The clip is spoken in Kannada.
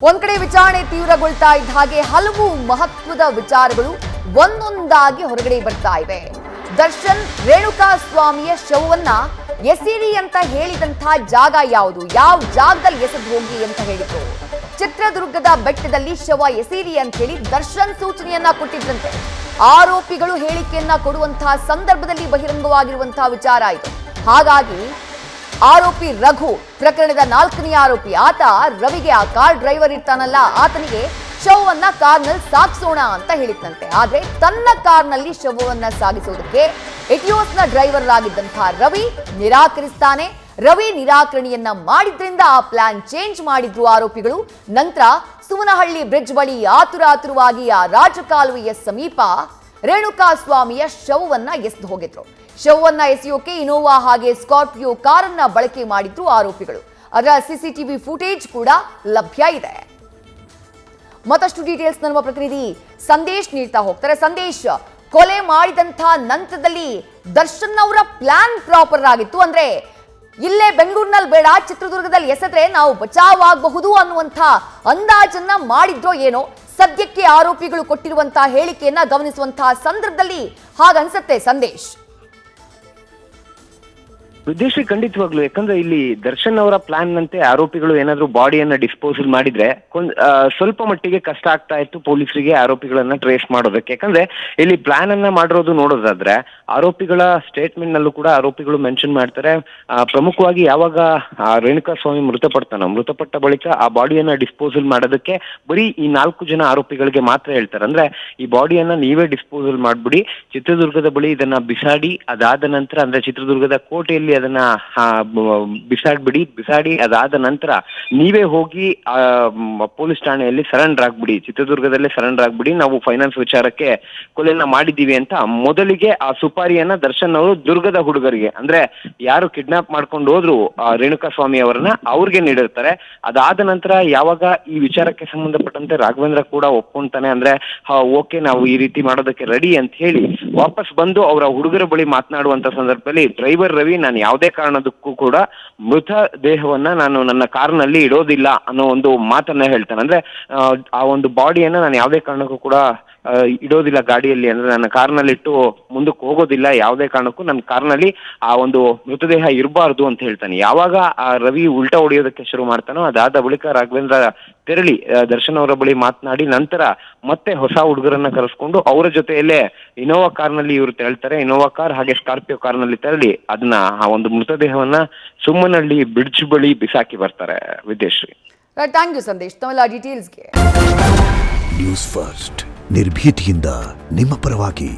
ಒಂದ್ ಕಡೆ ವಿಚಾರಣೆ ತೀವ್ರಗೊಳ್ತಾ ಇದ್ದ ಹಾಗೆ ಹಲವು ಮಹತ್ವದ ವಿಚಾರಗಳು ಒಂದೊಂದಾಗಿ ಹೊರಗಡೆ ಬರ್ತಾ ಇವೆ. ದರ್ಶನ್ ರೇಣುಕಾ ಸ್ವಾಮಿಯ ಶವವನ್ನ ಎಸಿರಿ ಅಂತ ಹೇಳಿದಂತಹ ಜಾಗ ಯಾವುದು, ಯಾವ ಜಾಗದಲ್ಲಿ ಎಸೆದು ಹೋಗಿ ಅಂತ ಹೇಳಿದ್ರು. ಚಿತ್ರದುರ್ಗದ ಬೆಟ್ಟದಲ್ಲಿ ಶವ ಎಸಿರಿ ಅಂತ ಹೇಳಿ ದರ್ಶನ್ ಸೂಚನೆಯನ್ನ ಕೊಟ್ಟಿದ್ದಂತೆ. ಆರೋಪಿಗಳು ಹೇಳಿಕೆಯನ್ನ ಕೊಡುವಂತಹ ಸಂದರ್ಭದಲ್ಲಿ ಬಹಿರಂಗವಾಗಿರುವಂತಹ ವಿಚಾರ ಇದು. ಹಾಗಾಗಿ ಆರೋಪಿ ರಘು ಪ್ರಕರಣದ 4ನೇ ಆರೋಪಿ ಆತ ರವಿಗೆ ಆ ಕಾರ್ ಡ್ರೈವರ್ ಇರ್ತಾನಲ್ಲ, ಆತನಿಗೆ ಶವವನ್ನ ಕಾರ್ನಲ್ಲಿ ಸಾಗಿಸೋಣ ಅಂತ ಹೇಳಿದ್ದಂತೆ. ಆದ್ರೆ ತನ್ನ ಕಾರ್ನಲ್ಲಿ ಶವವನ್ನ ಸಾಗಿಸೋದಕ್ಕೆ ಎಟಿಯೋಸ್ನ ಡ್ರೈವರ್ ಆಗಿದ್ದಂತಹ ರವಿ ನಿರಾಕರಿಸ್ತಾನೆ. ರವಿ ನಿರಾಕರಣೆಯನ್ನ ಮಾಡಿದ್ರಿಂದ ಆ ಪ್ಲಾನ್ ಚೇಂಜ್ ಮಾಡಿದ್ರು ಆರೋಪಿಗಳು. ನಂತರ ಸುಮನಹಳ್ಳಿ ಬ್ರಿಡ್ಜ್ ಬಳಿ ಆತುರವಾಗಿ ಆ ರಾಜಕಾಲುವೆಯ ಸಮೀಪ ರೇಣುಕಾ ಸ್ವಾಮಿಯ ಶವವನ್ನ ಎಸೆದು ಹೋಗಿದ್ರು. ಶವವನ್ನ ಎಸೆಯೋಕೆ ಇನೋವಾ ಹಾಗೆ ಸ್ಕಾರ್ಪಿಯೋ ಕಾರನ್ನ ಬಳಕೆ ಮಾಡಿದ್ರು ಆರೋಪಿಗಳು. ಅದರ ಸಿಸಿಟಿವಿ ಫುಟೇಜ್ ಕೂಡ ಲಭ್ಯ ಇದೆ. ಮತ್ತಷ್ಟು ಡೀಟೇಲ್ಸ್ ನಮ್ಮ ಪ್ರತಿನಿಧಿ ಸಂದೇಶ್ ನೀಡ್ತಾ ಹೋಗ್ತಾರೆ. ಸಂದೇಶ್, ಕೊಲೆ ಮಾಡಿದಂತಹ ನಂತರದಲ್ಲಿ ದರ್ಶನ್ ಅವರ ಪ್ಲಾನ್ ಪ್ರಾಪರ್ ಆಗಿತ್ತು, ಅಂದ್ರೆ ಇಲ್ಲೇ ಬೆಂಗಳೂರಿನಲ್ಲಿ ಬೇಡ ಚಿತ್ರದುರ್ಗದಲ್ಲಿ ಎಸೆದ್ರೆ ನಾವು ಬಚಾವ್ ಆಗಬಹುದು ಅನ್ನುವಂಥ ಅಂದಾಜನ್ನ ಮಾಡಿದ್ರೋ ಏನೋ. ಸದ್ಯಕ್ಕೆ ಆರೋಪಿಗಳು ಕೊಟ್ಟಿರುವಂತಹ ಹೇಳಿಕೆಯನ್ನ ಗಮನಿಸುವಂತಹ ಸಂದರ್ಭದಲ್ಲಿ ಹಾಗನ್ಸುತ್ತೆ ಸಂದೇಶ್. ವಿದೇಶಿ ಖಂಡಿತವಾಗ್ಲು, ಯಾಕಂದ್ರೆ ಇಲ್ಲಿ ದರ್ಶನ್ ಅವರ ಪ್ಲಾನ್ ನಂತೆ ಆರೋಪಿಗಳು ಏನಾದ್ರು ಬಾಡಿಯನ್ನ ಡಿಸ್ಪೋಸಲ್ ಮಾಡಿದ್ರೆ ಸ್ವಲ್ಪ ಮಟ್ಟಿಗೆ ಕಷ್ಟ ಆಗ್ತಾ ಇತ್ತು ಪೊಲೀಸರಿಗೆ ಆರೋಪಿಗಳನ್ನ ಟ್ರೇಸ್ ಮಾಡೋದಕ್ಕೆ. ಯಾಕಂದ್ರೆ ಇಲ್ಲಿ ಪ್ಲಾನ್ ಅನ್ನ ಮಾಡಿರೋದು ನೋಡೋದಾದ್ರೆ ಆರೋಪಿಗಳ ಸ್ಟೇಟ್ಮೆಂಟ್ ನಲ್ಲೂ ಕೂಡ ಆರೋಪಿಗಳು ಮೆನ್ಷನ್ ಮಾಡ್ತಾರೆ. ಪ್ರಮುಖವಾಗಿ ಯಾವಾಗ ರೇಣುಕಾ ಸ್ವಾಮಿ ಮೃತಪಟ್ಟ ಬಳಿಕ ಆ ಬಾಡಿಯನ್ನ ಡಿಸ್ಪೋಸಲ್ ಮಾಡೋದಕ್ಕೆ ಬರೀ ಈ 4 ಜನ ಆರೋಪಿಗಳಿಗೆ ಮಾತ್ರ ಹೇಳ್ತಾರೆ. ಅಂದ್ರೆ ಈ ಬಾಡಿಯನ್ನ ನೀವೇ ಡಿಸ್ಪೋಸಲ್ ಮಾಡ್ಬಿಡಿ, ಚಿತ್ರದುರ್ಗದ ಬಳಿ ಇದನ್ನ ಬಿಸಾಡಿ, ಅದಾದ ನಂತರ ಅಂದ್ರೆ ಚಿತ್ರದುರ್ಗದ ಕೋಟೆಯಲ್ಲಿ ಅದನ್ನ ಬಿಸಾಡಿ ಅದಾದ ನಂತರ ನೀವೇ ಹೋಗಿ ಪೊಲೀಸ್ ಠಾಣೆಯಲ್ಲಿ ಸರೆಂಡರ್ ಆಗ್ಬಿಡಿ, ಚಿತ್ರದುರ್ಗದಲ್ಲೇ ಸರೆಂಡರ್ ಆಗ್ಬಿಡಿ, ನಾವು ಫೈನಾನ್ಸ್ ವಿಚಾರಕ್ಕೆ ಕೊಲೆಯನ್ನ ಮಾಡಿದೀವಿ ಅಂತ ಮೊದಲಿಗೆ ಆ ಸುಪಾರಿಯನ್ನ ದರ್ಶನ್ ಅವರು ದುರ್ಗದ ಹುಡುಗರಿಗೆ, ಅಂದ್ರೆ ಯಾರು ಕಿಡ್ನಾಪ್ ಮಾಡ್ಕೊಂಡು ಹೋದ್ರು ರೇಣುಕಾ ಸ್ವಾಮಿ ಅವರನ್ನ, ಅವ್ರಿಗೆ ನೀಡಿರ್ತಾರೆ. ಅದಾದ ನಂತರ ಯಾವಾಗ ಈ ವಿಚಾರಕ್ಕೆ ಸಂಬಂಧಪಟ್ಟಂತೆ ರಾಘವೇಂದ್ರ ಕೂಡ ಒಪ್ಕೊಂತಾನೆ, ಅಂದ್ರೆ ಓಕೆ ನಾವು ಈ ರೀತಿ ಮಾಡೋದಕ್ಕೆ ರೆಡಿ ಅಂತ ಹೇಳಿ ವಾಪಸ್ ಬಂದು ಅವರ ಹುಡುಗರ ಬಳಿ ಮಾತನಾಡುವಂತ ಸಂದರ್ಭದಲ್ಲಿ ಡ್ರೈವರ್ ರವಿ ನಾನು ಯಾವುದೇ ಕಾರಣದಕ್ಕೂ ಕೂಡ ಮೃತ ದೇಹವನ್ನ ನಾನು ನನ್ನ ಕಾರ್ನಲ್ಲಿ ಇಡೋದಿಲ್ಲ ಅನ್ನೋ ಒಂದು ಮಾತನ್ನ ಹೇಳ್ತಾನೆ. ಅಂದ್ರೆ ಆ ಒಂದು ಬಾಡಿಯನ್ನ ನಾನು ಯಾವುದೇ ಕಾರಣಕ್ಕೂ ಕೂಡ ಇಡೋದಿಲ್ಲ ಗಾಡಿಯಲ್ಲಿ, ಅಂದ್ರೆ ನನ್ನ ಕಾರ್ನಲ್ಲಿ ಇಟ್ಟು ಮುಂದಕ್ಕೆ ಹೋಗೋದಿಲ್ಲ, ಯಾವುದೇ ಕಾರಣಕ್ಕೂ ನನ್ನ ಕಾರ್ನಲ್ಲಿ ಆ ಒಂದು ಮೃತದೇಹ ಇರಬಾರ್ದು ಅಂತ ಹೇಳ್ತಾನೆ. ಯಾವಾಗ ಆ ರವಿ ಉಲ್ಟಾ ಹೊಡೆಯೋದಕ್ಕೆ ಶುರು ಮಾಡ್ತಾನೋ ಅದಾದ ಬಳಿಕ ರಾಘವೇಂದ್ರ ತೆರಳಿ ದರ್ಶನ್ ಅವರ ಬಳಿ ಮಾತನಾಡಿ ನಂತರ ಮತ್ತೆ ಹೊಸ ಹುಡುಗರನ್ನ ಕರೆಸ್ಕೊಂಡು ಅವರ ಜೊತೆಯಲ್ಲೇ ಇನೋವಾ ಕಾರ್ನಲ್ಲಿ ಇವರು ತೆರಳ್ತಾರೆ. ಇನೋವಾ ಕಾರ್ ಹಾಗೆ ಸ್ಕಾರ್ಪಿಯೋ ಕಾರ್ನಲ್ಲಿ ತೆರಳಿ ಅದನ್ನ ಆ ಒಂದು ಮೃತದೇಹವನ್ನ ಸುಮ್ಮನಹಳ್ಳಿ ಬ್ರಿಡ್ಜ್ ಬಳಿ ಬಿಸಾಕಿ ಬರ್ತಾರೆ. ವಿದೇಶ್ರೀ, ಥ್ಯಾಂಕ್ ಯು ಸಂದೇಶ್ ತಮ್ಮೆಲ್ಲ ಡೀಟೇಲ್ಸ್ಗೆ. ನ್ಯೂಸ್ ಫಸ್ಟ್ ನಿರ್ಭೀತಿಯಿಂದ ನಿಮ್ಮ ಪರವಾಗಿ.